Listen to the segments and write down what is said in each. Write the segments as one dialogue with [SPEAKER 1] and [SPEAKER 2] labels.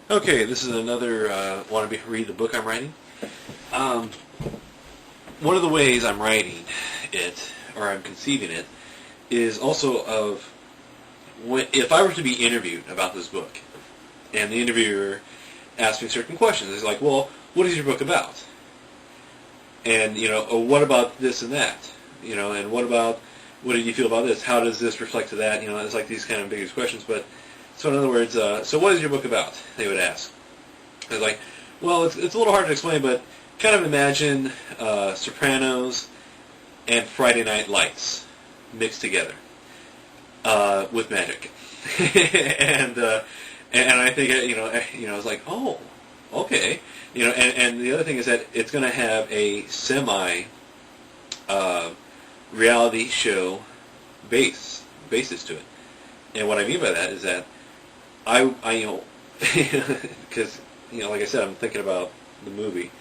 [SPEAKER 1] Okay, this is another want to read the book I'm writing. Um, One of the ways I'm writing it, or I'm conceiving it, is also of if I were to be interviewed about this book, and the interviewer asked me certain questions. It's like, well, what is your book about? And what about this and that? And what did you feel about this? How does this reflect to that? It's like these kind of biggest questions. But so in other words, so what is your book about? They would ask. I was like, well, it's a little hard to explain, but kind of imagine Sopranos and Friday Night Lights mixed together with magic, and I think I was like, oh, okay, and the other thing is that it's going to have a semi reality show basis to it, and what I mean by that is that I because like I said, I'm thinking about the movie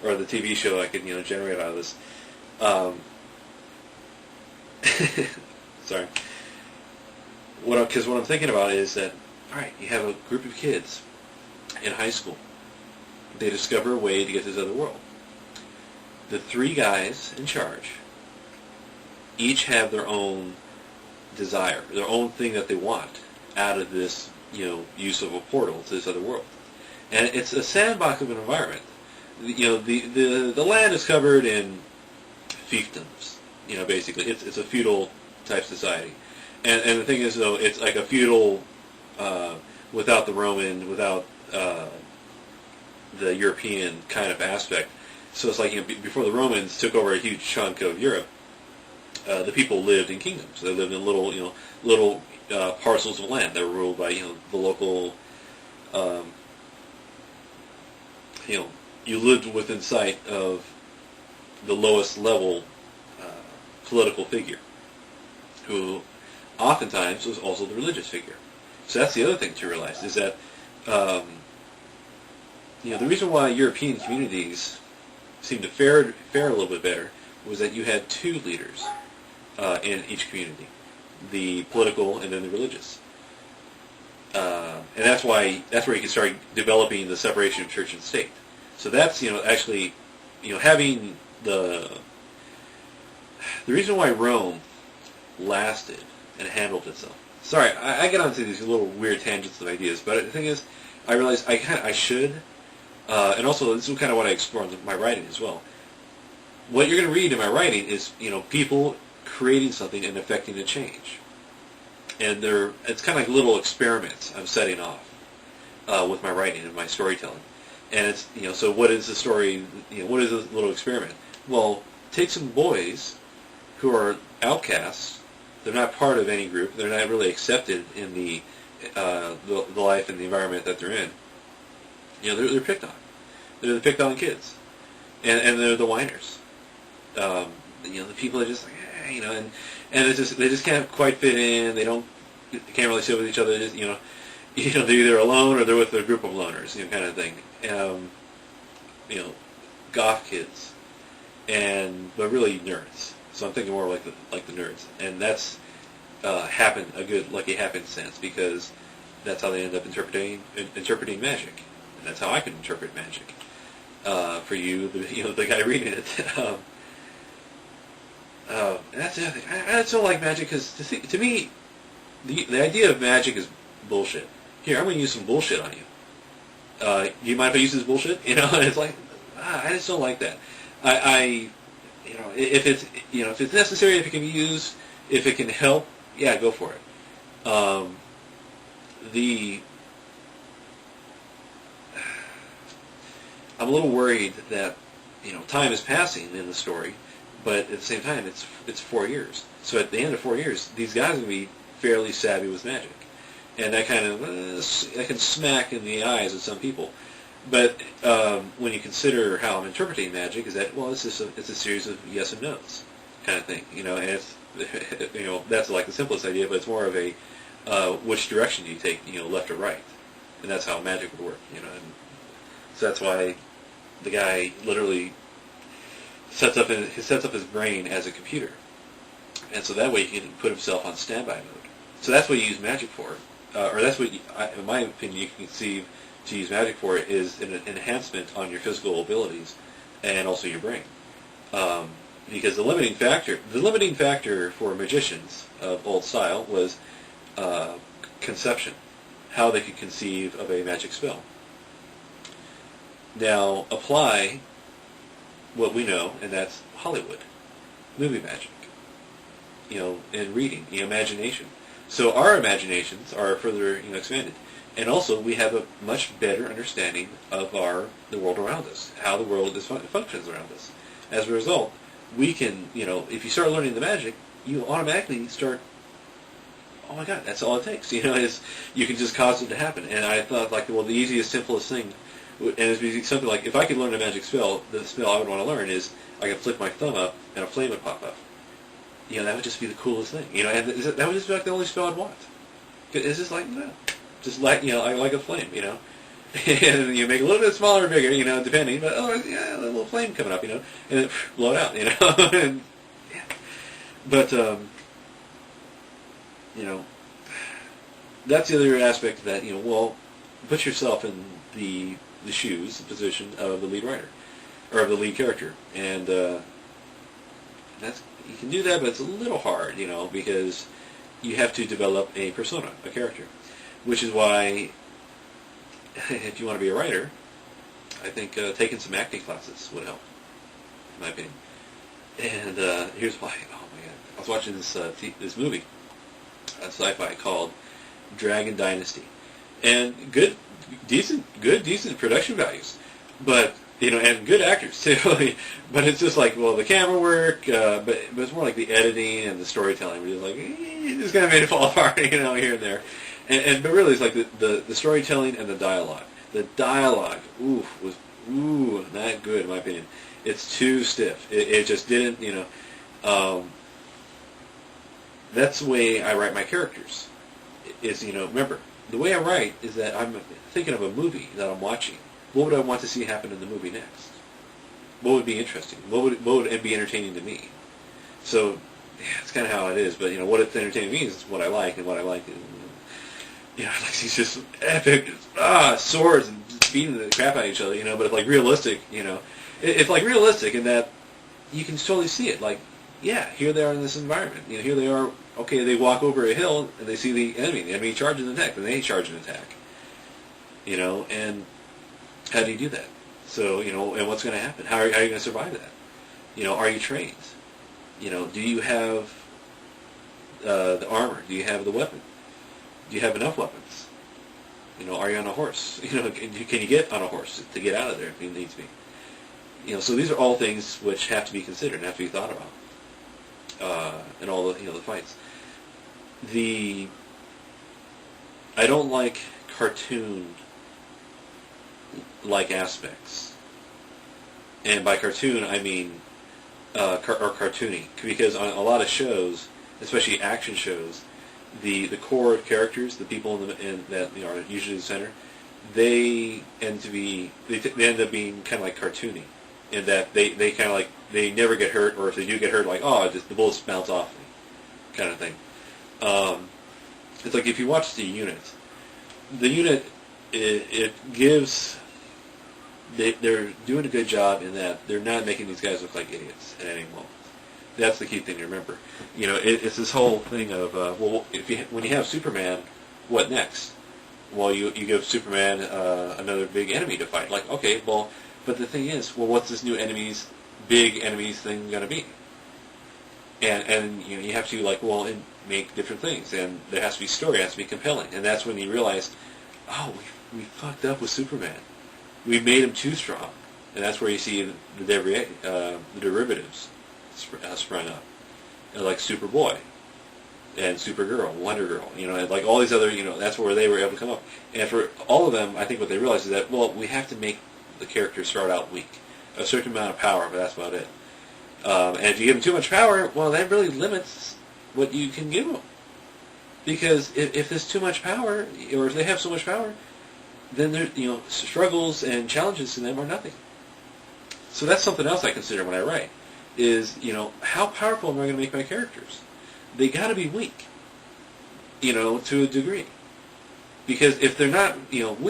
[SPEAKER 1] or the TV show I could generate out of this. Sorry. Because what I'm thinking about is that, all right, you have a group of kids in high school. They discover a way to get to this other world. The three guys in charge each have their own desire, their own thing that they want out of this, use of a portal to this other world. And it's a sandbox of an environment. The land is covered in fiefdoms. Basically, it's a feudal type society. And the thing is, though, it's like a feudal without the Roman, without the European kind of aspect. So it's like before the Romans took over a huge chunk of Europe, the people lived in kingdoms. They lived in little parcels of land that were ruled by the local. You lived within sight of the lowest level political figure, who oftentimes was also the religious figure. So that's the other thing to realize is that the reason why European communities seemed to fare a little bit better was that you had two leaders in each community, the political and then the religious. And that's where you can start developing the separation of church and state. So that's actually having the reason why Rome lasted and handled itself. Sorry, I get onto these little weird tangents of ideas, but the thing is, I realize I should, and also this is kind of what I explore in my writing as well. What you're going to read in my writing is people creating something and affecting a change, and it's kind of like little experiments I'm setting off with my writing and my storytelling. And it's so what is the story? What is this little experiment? Well, take some boys who are outcasts. They're not part of any group. They're not really accepted in the life and the environment that they're in. They're picked on. They're the picked on kids, and they're the whiners. The people are just like, and they just can't quite fit in. They can't really sit with each other. They're either alone or they're with a group of loners, kind of thing. Goth kids, but really nerds. So I'm thinking more like the nerds, and that's happened a good lucky happenstance because that's how they end up interpreting magic, and that's how I can interpret magic. For you, the guy reading it. And that's the other thing. I just don't like magic because to me, the idea of magic is bullshit. Here, I'm going to use some bullshit on you. Do you mind if I use this bullshit? And it's like, I just don't like that. If it's necessary, if it can be used, if it can help, yeah, go for it. I'm a little worried that time is passing in the story, but at the same time, it's 4 years. So at the end of 4 years, these guys are going to be fairly savvy with magic. And that kind of that can smack in the eyes of some people, but when you consider how I'm interpreting magic, is that it's a series of yes and no's kind of thing, and it's that's like the simplest idea, but it's more of a which direction do you take, left or right, and that's how magic would work, and so that's why the guy literally sets up his brain as a computer, and so that way he can put himself on standby mode. So that's what you use magic for. or that's what, in my opinion, you can conceive to use magic for, is an enhancement on your physical abilities and also your brain. Because the limiting factor for magicians of old style was conception, how they could conceive of a magic spell. Now apply what we know, and that's Hollywood, movie magic, and reading, imagination. So our imaginations are further, expanded, and also we have a much better understanding of the world around us, how the world functions around us. As a result, we can, if you start learning the magic, you automatically start. Oh my God, that's all it takes. Is you can just cause it to happen. And I thought, the easiest, simplest thing, and it'd be something like, if I could learn a magic spell, the spell I would want to learn is I could flick my thumb up and a flame would pop up. That would just be the coolest thing. And that would just be the only spell I'd want. It's just just like a flame. And you make it a little bit smaller or bigger, depending. But a little flame coming up, and then blow it out, and yeah. But that's the other aspect of that. Put yourself in the shoes, the position of the lead writer or of the lead character, and you can do that, but it's a little hard, because you have to develop a persona, a character, which is why, if you want to be a writer, I think taking some acting classes would help, in my opinion. And here's why. Oh my God, I was watching this movie, a sci-fi called Dragon Dynasty, and decent production values, but and good actors too. But it's just the camera work, but it's more like the editing and the storytelling. Where you're just kind of made it fall apart, here and there. But really, it's the storytelling and the dialogue. The dialogue, was not good in my opinion. It's too stiff. It just didn't, that's the way I write my characters. Remember, the way I write is that I'm thinking of a movie that I'm watching. What would I want to see happen in the movie next? What would be interesting? What would be entertaining to me? So, it's kind of how it is. But what it's entertaining to me is what I like, and what I like is, these just epic swords and just beating the crap out of each other. But it's realistic. It's realistic in that you can totally see it. Here they are in this environment. Here they are. Okay, they walk over a hill and they see the enemy. The enemy charges an attack, and they charge an attack. And how do you do that? So, and what's going to happen? How are you going to survive that? Are you trained? Do you have the armor? Do you have the weapon? Do you have enough weapons? Are you on a horse? Can you get on a horse to get out of there if it needs to be? So these are all things which have to be considered and have to be thought about. And all the, the fights. I don't like cartoon aspects, and by cartoon I mean or cartoony, because on a lot of shows, especially action shows, the core characters, the people that are usually the center, they end up being kind of like cartoony, in that they kind of they never get hurt, or if they do get hurt, the bullets bounce off me, kind of thing. It's if you watch the unit, it gives. They're doing a good job in that they're not making these guys look like idiots at any moment. That's the key thing to remember. It's this whole thing of when you have Superman, what next? Well, you give Superman another big enemy to fight. But the thing is, what's this new big enemies thing going to be? And you have to make different things, and there has to be story, it has to be compelling, and that's when you realize, we fucked up with Superman. We made him too strong, and that's where you see the derivatives sprung up, like Superboy and Supergirl, Wonder Girl, and all these other, that's where they were able to come up. And for all of them, I think what they realized is that, we have to make the characters start out weak, a certain amount of power, but that's about it. And if you give them too much power, that really limits what you can give them. Because if there's too much power, or if they have so much power, then there, struggles and challenges to them are nothing. So that's something else I consider when I write, is, how powerful am I going to make my characters? They got to be weak, to a degree. Because if they're not,